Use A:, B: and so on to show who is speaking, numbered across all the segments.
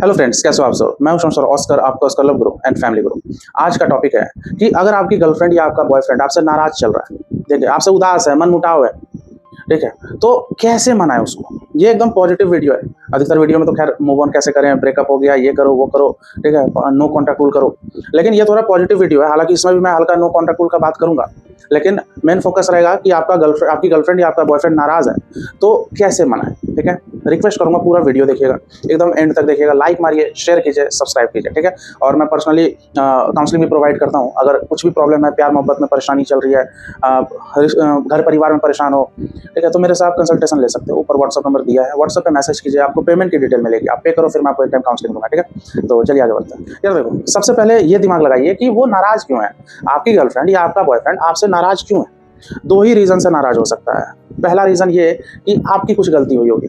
A: Hello friends, कैसे हो आप सब। मैं हूं शमशर ऑस्कर, आपका Oscar love Guru and family गुरु। आज का टॉपिक है कि अगर आपकी गर्लफ्रेंड या आपका बॉयफ्रेंड आपसे नाराज चल रहा है, ठीक है, आपसे उदास है, मन मुटाव है, ठीक है, तो कैसे मनाएं उसको। ये एकदम पॉजिटिव वीडियो है। अधिकतर वीडियो में तो खैर मूव ऑन कैसे करें, ब्रेकअप हो गया, ये करो वो करो, ठीक है, नो कॉन्टैक्ट रूल करो। लेकिन ये थोड़ा पॉजिटिव वीडियो है, हालांकि इसमें भी मैं हल्का नो कॉन्टैक्ट रूल का बात करूंगा, लेकिन मेन फोकस रहेगा कि आपकी गर्लफ्रेंड या आपका बॉयफ्रेंड नाराज है तो कैसे मनाएं। ठीक है, रिक्वेस्ट करूंगा पूरा वीडियो देखिएगा, एकदम एंड तक देखिएगा, लाइक मारिए, शेयर कीजिए, सब्सक्राइब कीजिए, ठीक है। और मैं पर्सनली काउंसलिंग भी प्रोवाइड करता हूँ। अगर कुछ भी प्रॉब्लम है, प्यार मोहब्बत में परेशानी चल रही है, घर परिवार में परेशान हो, ठीक है, तो मेरे से आप कंसल्टेशन ले सकते हो। ऊपर व्हाट्सअप नंबर दिया है, व्हाट्सअप पे मैसेज कीजिए, आपको पेमेंट की डिटेल मिलेगी, आप पे करो, फिर मैं आपको एक टाइम काउंसलिंग दूंगा, ठीक है। तो चलिए आगे बढ़ते हैं। यार देखो, सबसे पहले ये दिमाग लगाइए कि वो नाराज क्यों है। आपकी गर्लफ्रेंड या आपका बॉयफ्रेंड आपसे नाराज क्यों है। दो ही रीजन से नाराज हो सकता है। पहला रीजन ये कि आपकी कुछ गलती हुई होगी,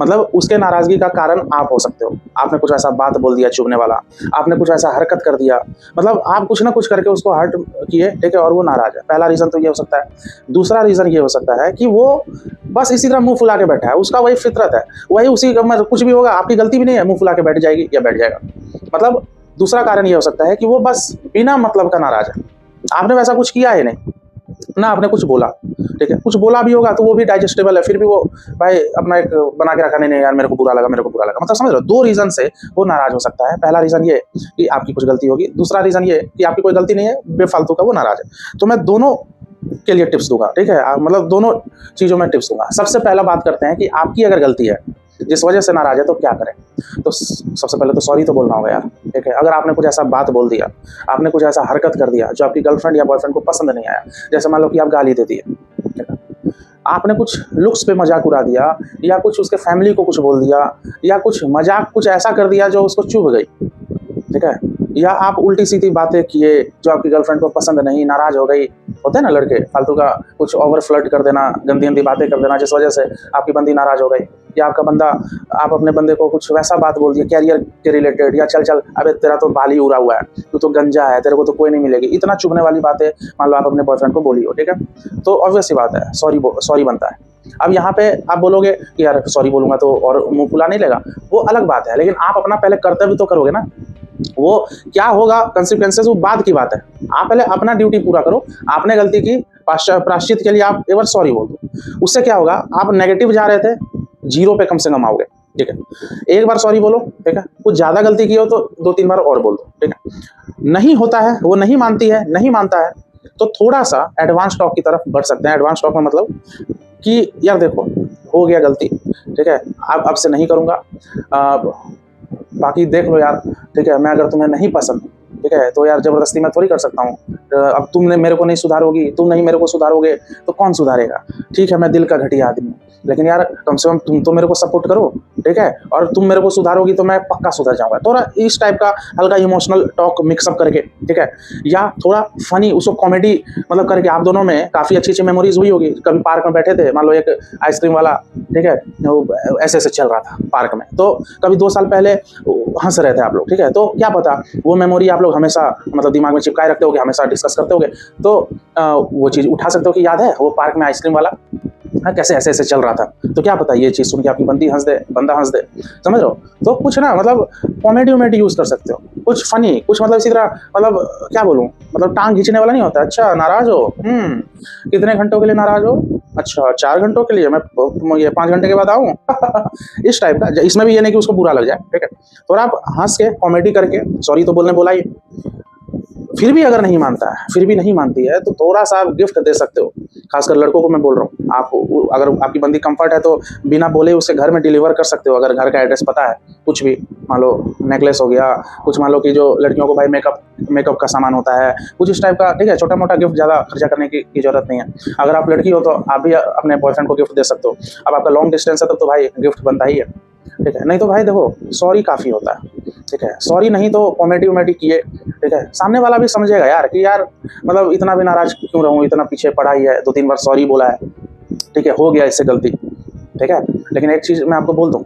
A: मतलब उसके नाराजगी का कारण आप हो सकते हो। आपने कुछ ऐसा बात बोल दिया चुभने वाला, आपने कुछ ऐसा हरकत कर दिया, मतलब आप कुछ ना कुछ करके उसको हर्ट किए, ठीक है, और वो नाराज है। पहला रीजन तो ये हो सकता है। दूसरा रीजन ये हो सकता है कि वो बस इसी तरह मुंह फुला के बैठा है, उसका वही फितरत है, वही उसी का कुछ भी होगा, आपकी गलती भी नहीं है, मुंह फुला के बैठ जाएगी या बैठ जाएगा। मतलब दूसरा कारण ये हो सकता है कि वो बस बिना मतलब का नाराज है। आपने वैसा कुछ किया है नहीं ना, आपने कुछ बोला, ठीक है, कुछ बोला भी होगा तो वो भी डाइजेस्टेबल है, फिर भी वो भाई अपना एक बना के रखा, नहीं नहीं यार मेरे को बुरा लगा, मेरे को बुरा लगा। मतलब समझ रहे हो, दो रीजन से वो नाराज हो सकता है। पहला रीजन ये कि आपकी कुछ गलती होगी, दूसरा रीजन ये कि आपकी कोई गलती नहीं है, बेफालतू का वो नाराज है। तो मैं दोनों के लिए टिप्स दूंगा, ठीक है, मतलब दोनों चीजों में टिप्स दूंगा। सबसे पहला बात करते हैं कि आपकी अगर गलती है जिस वजह से नाराज है तो क्या करें। तो सबसे पहले तो सॉरी तो बोलना होगा यार, ठीक है। अगर आपने कुछ ऐसा बात बोल दिया, आपने कुछ ऐसा हरकत कर दिया जो आपकी गर्लफ्रेंड या बॉयफ्रेंड को पसंद नहीं आया, जैसे मान लो कि आप गाली दे दिए, ठीक है, आपने कुछ लुक्स पे मजाक उड़ा दिया, या कुछ उसके फैमिली को कुछ बोल दिया, या कुछ मजाक कुछ ऐसा कर दिया जो उसको चुभ गई, ठीक है, या आप उल्टी सीधी बातें किए जो आपकी गर्लफ्रेंड को पसंद नहीं, नाराज हो गई। होते हैं ना लड़के, फालतू का कुछ ओवर फ्लर्ट कर देना, गंदी गंदी बातें कर देना, जिस वजह से आपकी बंदी नाराज हो गई। या आपका बंदा, आप अपने बंदे को कुछ वैसा बात बोल दिया कैरियर के रिलेटेड, या चल चल अबे तेरा तो बाल ही उड़ा हुआ है, तू तो गंजा है, तेरे को तो कोई नहीं मिलेगी, इतना चुभने वाली बातें मान लो आप अपने बॉयफ्रेंड को बोली हो, ठीक है, तो ऑब्वियस सी बात है, सॉरी बनता है। अब यहाँ पे आप बोलोगे कि यार सॉरी बोलूंगा तो और मुंह फुला नहीं लेगा, वो अलग बात है, लेकिन आप अपना पहले कर्तव्य तो करोगे ना। वो क्या होगा कंसिक्वेंसेस, वो बाद की बात है। आप पहले अपना ड्यूटी पूरा करो। आपने गलती की, प्राश्चित के लिए आप एक बार सॉरी बोल दो। उससे क्या होगा, आप नेगेटिव जा रहे थे, जीरो पे कम से कम आओगे, ठीक है। एक बार सॉरी बोलो, ठीक है, कुछ ज्यादा गलती की हो तो दो तीन बार और बोल दो, ठीक है। नहीं होता है, वो नहीं मानती है, नहीं मानता है, तो थोड़ा सा एडवांस टॉक की तरफ बढ़ सकते हैं। एडवांस टॉक में मतलब कि यार देखो हो गया गलती, ठीक है, अब से नहीं करूंगा, बाकी देख लो यार, ठीक है, मैं अगर तुम्हें नहीं पसंद, ठीक है, तो यार जबरदस्ती मैं थोड़ी कर सकता हूँ। अब तुमने मेरे को नहीं सुधारोगी, तुम नहीं मेरे को सुधारोगे तो कौन सुधारेगा। ठीक है, मैं दिल का घटिया आदमी हूँ, लेकिन यार कम से कम तुम तो मेरे को सपोर्ट करो, ठीक है, और तुम मेरे को सुधारोगी तो मैं पक्का सुधर जाऊंगा। थोड़ा इस टाइप का हल्का इमोशनल टॉक मिक्सअप करके, ठीक है, या थोड़ा फनी उसको कॉमेडी मतलब करके, आप दोनों में काफ़ी अच्छी अच्छी मेमोरीज हुई होगी। कभी पार्क में बैठे थे, मान लो एक आइसक्रीम वाला, ठीक है, वो ऐसे ऐसे चल रहा था पार्क में, तो कभी 2 साल पहले हंस रहे थे आप लोग, ठीक है, तो क्या पता वो मेमोरी आप लोग हमेशा मतलब दिमाग में चिपकाए रखते होगे, हमेशा डिस्कस करते होगे, तो वो चीज़ उठा सकते हो कि याद है वो पार्क में आइसक्रीम वाला, हाँ, कैसे ऐसे ऐसे चल रहा था। तो क्या पता ये चीज़ सुन के आपकी बंदा हंस दे, समझ रहे हो। तो कुछ ना मतलब कॉमेडी वॉमेडी यूज़ कर सकते हो, कुछ फनी, कुछ मतलब इसी तरह, मतलब क्या बोलूँ, मतलब टांग खींचने वाला नहीं होता। अच्छा नाराज हो, कितने घंटों के लिए नाराज हो, अच्छा 4 घंटों के लिए, मैं ये 5 घंटे के बाद आऊँ इस टाइप का। इसमें भी ये नहीं कि उसको बुरा लग जाए, ठीक है, तो आप हंस के कॉमेडी करके सॉरी तो बोलने बोला ही। फिर भी अगर नहीं मानता है, फिर भी नहीं मानती है, तो थोड़ा सा आप गिफ्ट दे सकते हो। खासकर लड़कों को मैं बोल रहा हूँ, आप अगर आपकी बंदी कंफर्ट है तो बिना बोले उसके घर में डिलीवर कर सकते हो। अगर घर का एड्रेस पता है, कुछ भी मान लो नेकलेस हो गया, कुछ मान लो कि जो लड़कियों को भाई मेकअप का सामान होता है, कुछ इस टाइप का, ठीक है, छोटा मोटा गिफ्ट, ज़्यादा खर्चा करने की जरूरत नहीं है। अगर आप लड़की हो तो आप भी अपने बॉयफ्रेंड को गिफ्ट दे सकते हो। अब आपका लॉन्ग डिस्टेंस है तब तो भाई गिफ्ट बनता ही है, ठीक है, नहीं तो भाई देखो सॉरी काफ़ी होता है, ठीक है, सॉरी नहीं तो कॉमेडी वॉमेडी किए, ठीक है, सामने वाला भी समझेगा यार कि यार मतलब इतना भी नाराज क्यों रहूँ, इतना पीछे पड़ा ही है, 2-3 बार सॉरी बोला है, ठीक है, हो गया इससे गलती, ठीक है। लेकिन एक चीज़ मैं आपको बोल दूँ,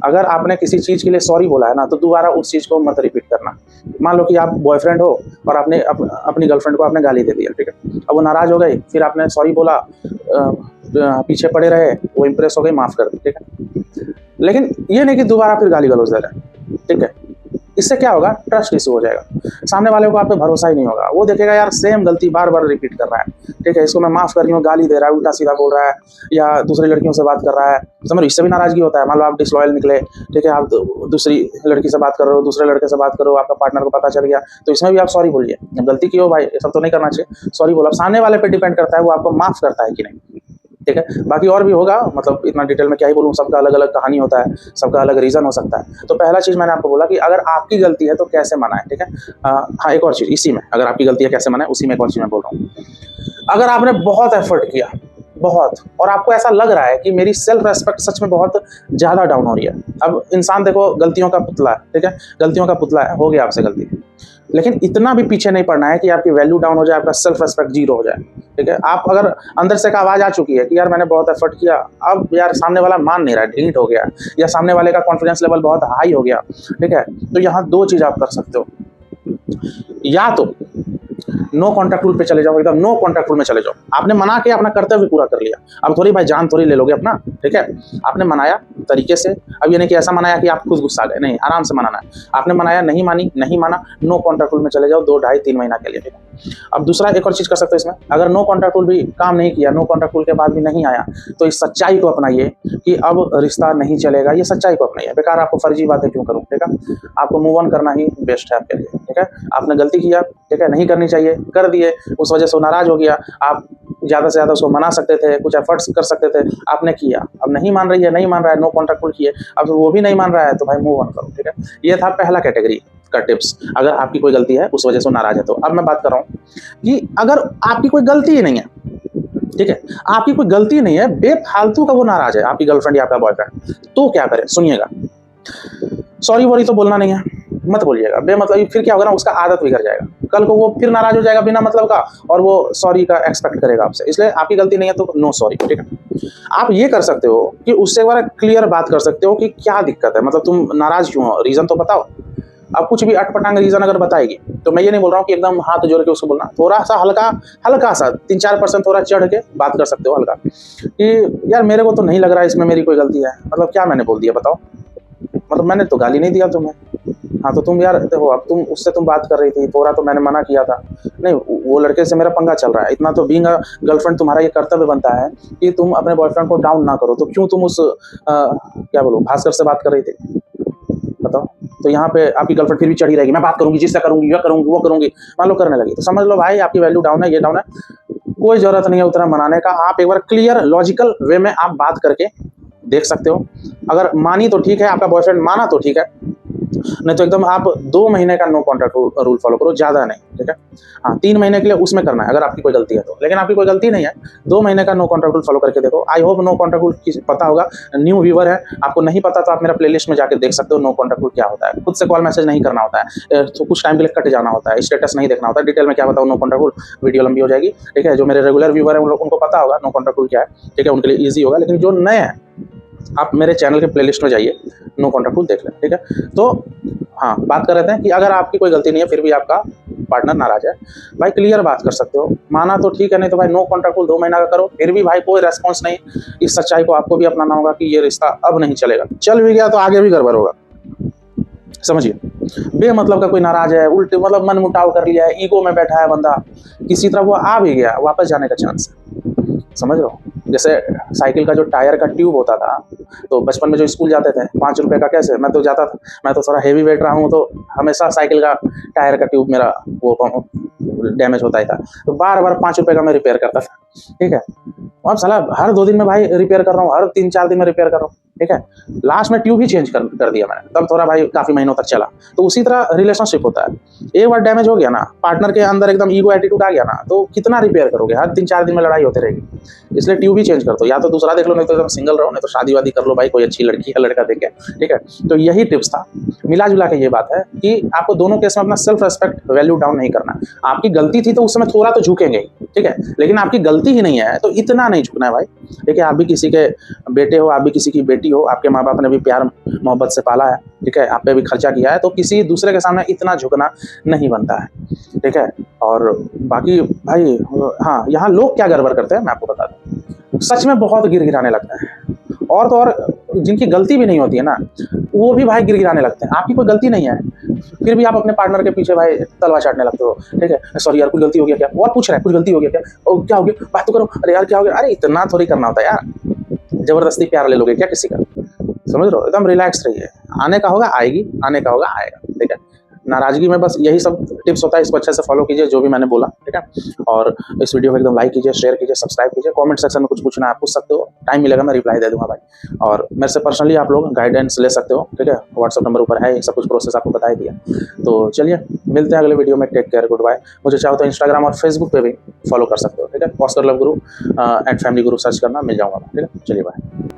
A: अगर आपने किसी चीज़ के लिए सॉरी बोला है ना, तो दोबारा उस चीज़ को मत रिपीट करना। मान लो कि आप बॉयफ्रेंड हो और आपने अपनी गर्लफ्रेंड को आपने गाली दे दिया, ठीक है, अब वो नाराज हो गई, फिर आपने सॉरी बोला, पीछे पड़े रहे, वो इम्प्रेस हो गई, माफ़ कर दी, ठीक है, लेकिन ये नहीं कि दोबारा फिर गाली गलौज दे रहे हैं। ठीक है। इससे क्या होगा, ट्रस्ट इशू हो जाएगा, सामने वाले को आप पे भरोसा ही नहीं होगा, वो देखेगा यार सेम गलती बार बार रिपीट कर रहा है, ठीक है, इसको मैं माफ कर रही हूँ, गाली दे रहा है, उल्टा सीधा बोल रहा है, या दूसरी लड़कियों से बात कर रहा है, समझ, इससे भी नाराजगी होता है। मान लो आप डिसलॉयल निकले, ठीक है, आप दूसरी लड़की से बात कर रहे हो, दूसरे लड़के से बात करो, आपका पार्टनर को पता चल गया, तो इसमें भी आप सॉरी बोलिए, गलती की हो भाई, ये सब तो नहीं करना चाहिए, सॉरी बोलो। सामने वाले पे डिपेंड करता है वो आपको माफ करता है कि नहीं, ठीक है। बाकी और भी होगा, मतलब इतना डिटेल में क्या ही बोलूँ, सबका अलग अलग कहानी होता है, सबका अलग रीज़न हो सकता है। तो पहला चीज़ मैंने आपको बोला कि अगर आपकी गलती है तो कैसे मनाएं, ठीक है। हाँ, एक और चीज़ इसी में, अगर आपकी गलती है कैसे मनाएं, उसी में एक और चीज़ मैं बोल रहा हूँ। अगर आपने बहुत एफर्ट किया, बहुत, और आपको ऐसा लग रहा है कि मेरी सेल्फ रेस्पेक्ट सच में बहुत ज़्यादा डाउन हो रही है। अब इंसान देखो गलतियों का पुतला है, ठीक है, गलतियों का पुतला है, हो गया आपसे गलती, लेकिन इतना भी पीछे नहीं पड़ना है कि आपकी वैल्यू डाउन हो जाए, आपका सेल्फ रेस्पेक्ट जीरो हो जाए, ठीक है। आप अगर अंदर से एक आवाज़ आ चुकी है कि यार मैंने बहुत एफर्ट किया, अब यार सामने वाला मान नहीं रहा है, ढीठ हो गया, या सामने वाले का कॉन्फिडेंस लेवल बहुत हाई हो गया, ठीक है, तो यहाँ दो चीज़ आप कर सकते हो। या तो नो कॉन्टैक्ट रूल पे चले जाओ, एकदम नो कॉन्टैक्ट रूल में चले जाओ। आपने मना के अपना कर्तव्य पूरा कर लिया, अब थोड़ी भाई जान थोड़ी ले लोगे अपना, ठीक है। आपने मनाया तरीके से, अब ये नहीं कि ऐसा मनाया कि आप खुद गुस्सा गए, नहीं, आराम से मनाना है। आपने मनाया, नहीं मानी, नहीं माना, नो कॉन्टैक्ट रूल में चले जाओ 2, 2.5, 3 महीना के लिए, ठीक है। अब दूसरा एक और चीज़ कर सकते हो इसमें, अगर नो कॉन्टैक्ट रूल भी काम नहीं किया, नो कॉन्टैक्ट रूल के बाद भी नहीं आया, तो इस सच्चाई को अपनाइए कि अब रिश्ता नहीं चलेगा, ये सच्चाई को अपनाइए। बेकार आपको फर्जी बातें क्यों करूँ, ठीक है। आपको मूव ऑन करना ही बेस्ट है आपके लिए, ठीक है। आपने गलती किया, ठीक है, नहीं करनी चाहिए, कर दिए, उस वजह से वो नाराज हो गया, आप ज़्यादा से ज़्यादा उसको मना सकते थे, कुछ एफर्ट्स कर सकते थे, आपने किया, अब नहीं मान रही है, नहीं मान रहा है, नो कॉन्टैक्ट रूल किए, अब वो भी नहीं मान रहा है, तो भाई मूव ऑन करो, ठीक है। ये था पहला कैटेगरी का टिप्स, अगर आपकी कोई गलती है उस वजह से नाराज है तो। अब मैं बात कर रहा हूँ कि अगर आपकी कोई गलती ही नहीं है, ठीक है, आपकी कोई गलती नहीं है, बेफालतू का वो नाराज है, आपकी गर्लफ्रेंड या आपका बॉयफ्रेंड, तो क्या करें, सुनिएगा। सॉरी वॉरी तो बोलना नहीं है, मत बोलिएगा बेमतलब, फिर क्या होगा ना, उसका आदत बिगड़ जाएगा, कल को वो फिर नाराज हो जाएगा बिना मतलब का, और वो सॉरी का एक्सपेक्ट करेगा आपसे। इसलिए आपकी गलती नहीं है तो नो सॉरी, ठीक है। आप ये कर सकते हो कि उससे एक बार क्लियर बात कर सकते हो कि क्या दिक्कत है, मतलब तुम नाराज क्यों हो, रीज़न तो बताओ। अब कुछ भी अटपटांग रीज़न अगर बताएगी, तो मैं ये नहीं बोल रहा हूँ कि एकदम हाथ जोड़ के उसको बोलना, थोड़ा सा हल्का सा 3-4% थोड़ा चढ़ के बात कर सकते हो हल्का, कि यार मेरे को तो नहीं लग रहा है इसमें मेरी कोई गलती है, मतलब क्या मैंने बोल दिया बताओ, मतलब मैंने तो गाली नहीं दिया तुम्हें, हाँ तो तुम यार देखो, अब तुम उससे तुम बात कर रही थी, थोड़ा तो मैंने मना किया था, नहीं वो लड़के से मेरा पंगा चल रहा है, इतना तो बीइंग अ गर्लफ्रेंड तुम्हारा ये कर्तव्य बनता है कि तुम अपने बॉयफ्रेंड को डाउन ना करो, तो क्यों तुम उस क्या बोलूँ भास्कर से बात कर रही थी, बताओ। तो यहाँ पे आपकी गर्लफ्रेंड फिर भी चढ़ी रहेगी, मैं बात करूंगी, जिससे करूंगी, यह करूंगी, वो करूंगी, मान लो करने लगी, तो समझ लो भाई आपकी वैल्यू डाउन है, ये डाउन है, कोई जरूरत नहीं है उतना मनाने का। आप एक बार क्लियर लॉजिकल वे में आप बात करके देख सकते हो, अगर मानी तो ठीक है, आपका बॉयफ्रेंड माना तो ठीक है, नहीं तो एकदम आप 2 महीने का नो कॉन्टैक्ट रूल फॉलो करो, ज़्यादा नहीं, ठीक है। हाँ 3 महीने के लिए उसमें करना है अगर आपकी कोई गलती है तो, लेकिन आपकी कोई गलती नहीं है, 2 महीने का नो कॉन्टैक्ट रूल फॉलो करके देखो। I hope no contact rule पता होगा, न्यू व्यूवर है, आपको नहीं पता तो आप मेरा प्लेलिस्ट में जाकर देख सकते हो नो कॉन्टैक्ट रूल क्या होता है। खुद से कॉल मैसेज नहीं करना होता है, तो कुछ टाइम के लिए कट जाना होता है, स्टेटस नहीं देखना होता है, डिटेल में क्या बताओ नो कॉन्टैक्ट रूल, वीडियो लंबी हो जाएगी, ठीक है। जो मेरे रेगुलर व्यूवर है उनको पता होगा नो कॉन्टैक्ट रूल क्या है, ठीक है, उनके लिए ईजी होगा, लेकिन जो नए हैं आप मेरे चैनल के प्लेलिस्ट में जाइए, नो कॉन्टैक्ट रूल देख लें, ठीक है। तो हाँ बात कर रहे थे कि अगर आपकी कोई गलती नहीं है फिर भी आपका पार्टनर नाराज है, भाई क्लियर बात कर सकते हो, माना तो ठीक है, नहीं तो भाई नो कॉन्टैक्ट रूल 2 महीना का करो, फिर भी भाई कोई रेस्पॉन्स नहीं, इस सच्चाई को आपको भी अपनाना होगा कि ये रिश्ता अब नहीं चलेगा, चल भी गया तो आगे भी गड़बड़ होगा, समझिए। बेमतलब का कोई नाराज है, उल्टे मतलब मन मुटाव कर लिया है, ईगो में बैठा है बंदा, किसी तरह वो आ भी गया, वापस जाने का चांस है, समझ रहे हो। जैसे साइकिल का जो टायर का ट्यूब होता था, तो बचपन में जो स्कूल जाते थे 5 रुपए का, कैसे मैं तो जाता था, मैं तो थोड़ा हेवी वेट रहा हूँ, तो हमेशा साइकिल का टायर का ट्यूब मेरा वो डैमेज होता ही था, तो बार बार 5 रुपए का मैं रिपेयर करता था, ठीक है। अब साला हर 2 दिन में भाई रिपेयर कर रहा हूँ, हर 3-4 दिन में रिपेयर कर रहा हूँ, ठीक है। लास्ट में ट्यूब ही चेंज कर दिया मैंने, तब थोड़ा भाई काफ़ी महीनों तक चला। तो उसी तरह रिलेशनशिप होता है, एक बार डैमेज हो गया ना, पार्टनर के अंदर एकदम ईगो एटीट्यूड आ गया ना, तो कितना रिपेयर करोगे, हर 3-4 दिन में लड़ाई होती रहेगी, इसलिए ट्यूब ही चेंज कर दो, या तो दूसरा देख लो, नहीं तो एकदम सिंगल रहो, नहीं तो शादी वादी कर लो भाई, कोई अच्छी लड़की या लड़का देखे, ठीक है। तो यही टिप्स था, मिला जुला के ये बात है कि आपको दोनों केस में अपना सेल्फ रेस्पेक्ट वैल्यू डाउन नहीं करना। आपकी गलती थी तो उस समय थोड़ा तो झुकेंगे, ठीक है, लेकिन आपकी गलती ही नहीं है तो इतना नहीं झुकना है भाई, ठीक है। आप भी किसी के बेटे हो, आप भी किसी की बेटी हो, आपके माँ बाप ने भी प्यार मोहब्बत से पाला है, ठीक है, आप पे भी खर्चा किया है, तो किसी दूसरे के सामने इतना झुकना नहीं बनता है, ठीक है। और बाकी भाई हाँ, यहाँ लोग क्या गड़बड़ करते हैं मैं आपको बता दूँ, सच में बहुत गिर गिराने लगता है, और तो और जिनकी गलती भी नहीं होती है ना, वो भी भाई गिड़गिड़ाने लगते हैं। आपकी कोई गलती नहीं है, फिर भी आप अपने पार्टनर के पीछे भाई तलवार चाटने लगते हो, ठीक है? सॉरी यार, कुछ गलती हो गया क्या? वो आप पूछ रहे हैं, कुछ गलती हो गया क्या? ओ क्या हो गया? बात तो करो। अरे यार क्या हो गया? अरे इतना थोड़ी करना होता है यार, जबरदस्ती प्यार ले लोगे क्या किसी का? समझ रहे हो? एकदम रिलैक्स रहिए। आने का होगा आएगी, आने का होगा आएगा, ठीक है? नाराजगी में बस यही सब टिप्स होता है, इसको अच्छे से फॉलो कीजिए जो भी मैंने बोला, ठीक है? और इस वीडियो को एकदम लाइक कीजिए, शेयर कीजिए, सब्सक्राइब कीजिए। कमेंट सेक्शन में कुछ पूछना है पूछ सकते हो, टाइम मिलेगा मैं रिप्लाई दे दूंगा भाई। और मेरे से पर्सनली आप लोग गाइडेंस ले सकते हो, ठीक है? व्हाट्सअप नंबर ऊपर है, सब कुछ प्रोसेस आपको बता दिया। तो चलिए मिलते हैं अगले वीडियो में। Take care, goodbye. मुझे चाहो तो इंस्टाग्राम और फेसबुक पे भी फॉलो कर सकते हो, ठीक है? Oscar love Guru and family Guru search करना, मिल जाऊंगा, ठीक है? चलिए बाय।